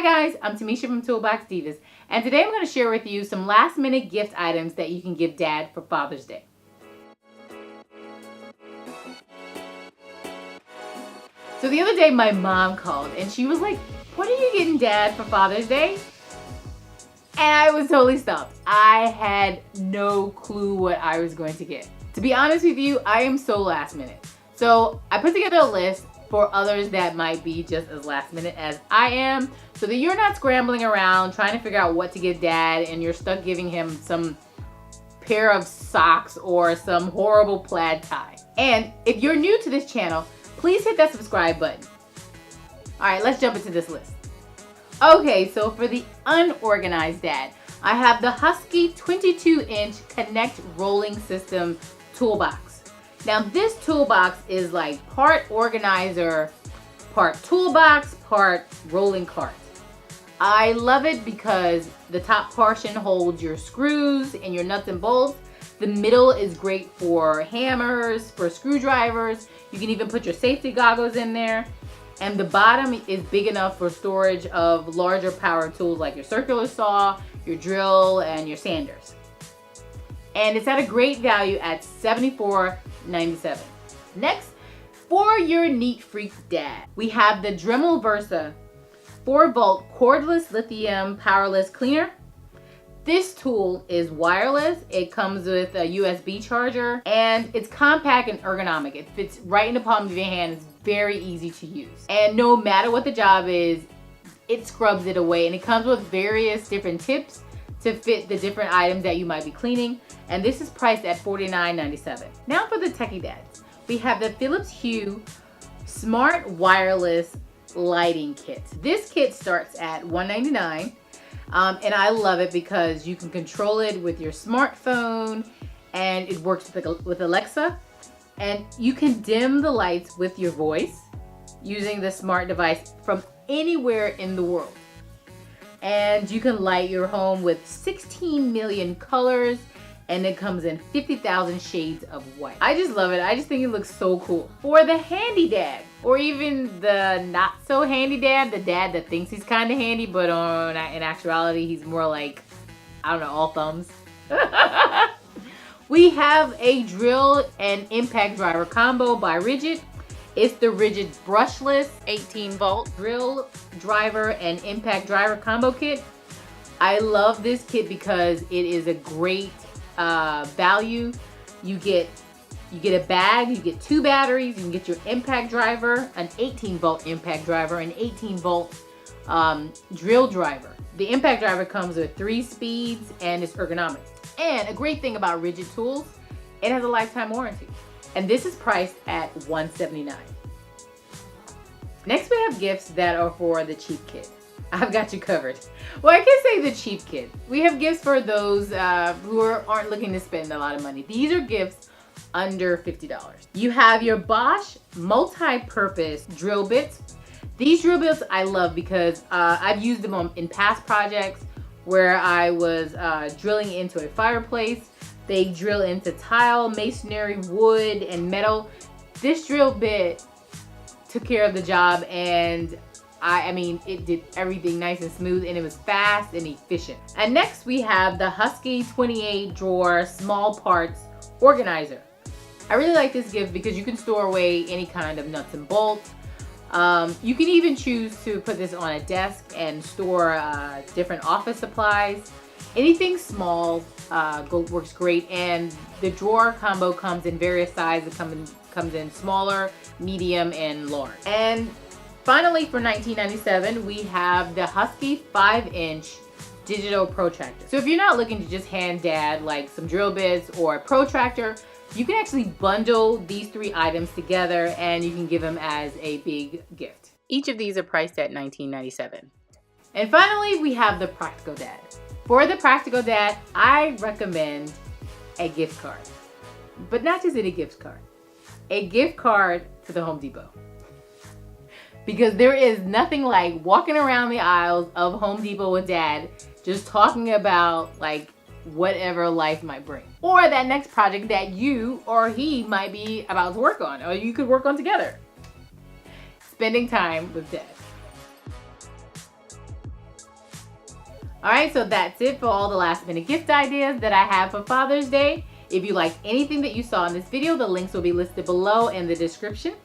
guys, I'm Tamisha from Toolbox Divas, and today I'm going to share with you some last minute gift items that you can give Dad for Father's Day. So the other day my mom called and she was like, "What are you getting Dad for Father's Day?" And I was totally stumped. I had no clue what I was going to get. To be honest with you, I am so last minute. So I put together a list for others that might be just as last minute as I am, so that you're not scrambling around trying to figure out what to give Dad and you're stuck giving him some pair of socks or some horrible plaid tie. And if you're new to this channel, please hit that subscribe button. All right, let's jump into this list. Okay, so for the unorganized dad, I have the Husky 22-inch Connect Rolling System toolbox. Now this toolbox is like part organizer, part toolbox, part rolling cart. I love it because the top portion holds your screws and your nuts and bolts. The middle is great for hammers, for screwdrivers. You can even put your safety goggles in there. And the bottom is big enough for storage of larger power tools like your circular saw, your drill, and your sanders. And it's at a great value at $74.97. Next, for your neat freak dad, we have the Dremel Versa 4-volt cordless lithium powerless cleaner. This tool is wireless. It comes with a USB charger and it's compact and ergonomic. It fits right in the palm of your hand. It's very easy to use. And no matter what the job is, it scrubs it away. And it comes with various different tips to fit the different items that you might be cleaning. And this is priced at $49.97. Now for the techie dads. We have the Philips Hue Smart Wireless Lighting Kit. This kit starts at $199. And I love it because you can control it with your smartphone and it works with Alexa, and you can dim the lights with your voice using the smart device from anywhere in the world. And you can light your home with 16 million colors, and it comes in 50,000 shades of white. I just love it. I just think it looks so cool. For the handy dad, or even the not so handy dad, the dad that thinks he's kind of handy, but in actuality, he's more like, I don't know, all thumbs. We have a drill and impact driver combo by Rigid. It's the Rigid brushless 18-volt drill driver and impact driver combo kit. I love this kit because it is a great value. You get a bag, you get 2 batteries, you can get your impact driver, an 18-volt impact driver, an 18-volt drill driver. The impact driver comes with 3 speeds and it's ergonomic. And a great thing about Rigid tools, it has a lifetime warranty. And this is priced at $179. Next we have gifts that are for the cheap kid. I've got you covered. Well, I can say the cheap kid. We have gifts for those who aren't looking to spend a lot of money. These are gifts under $50. You have your Bosch multi-purpose drill bits. These drill bits I love because I've used them in past projects where I was drilling into a fireplace. They drill into tile, masonry, wood, and metal. This drill bit took care of the job, and I mean, it did everything nice and smooth, and it was fast and efficient. And next we have the Husky 28 drawer small parts organizer. I really like this gift because you can store away any kind of nuts and bolts. You can even choose to put this on a desk and store different office supplies. Anything small works great, and the drawer combo comes in various sizes. It comes in smaller, medium, and large. And finally, for $19.97, we have the Husky 5-inch digital protractor. So if you're not looking to just hand Dad like some drill bits or a protractor, you can actually bundle these 3 items together and you can give them as a big gift. Each of these are priced at $19.97. And finally, we have the Practical Dad. For the Practical Dad, I recommend a gift card. But not just any gift card. A gift card to the Home Depot. Because there is nothing like walking around the aisles of Home Depot with Dad, just talking about like whatever life might bring. Or that next project that you or he might be about to work on, or you could work on together. Spending time with Dad. Alright, so that's it for all the last minute gift ideas that I have for Father's Day. If you liked anything that you saw in this video, the links will be listed below in the description.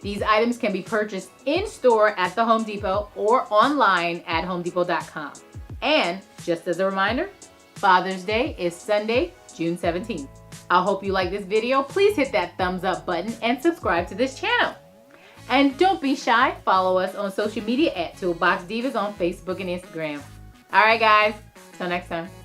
These items can be purchased in store at the Home Depot or online at homedepot.com. And just as a reminder, Father's Day is Sunday, June 17th. I hope you like this video. Please hit that thumbs up button and subscribe to this channel. And don't be shy, follow us on social media at Toolbox Divas on Facebook and Instagram. Alright guys, till next time.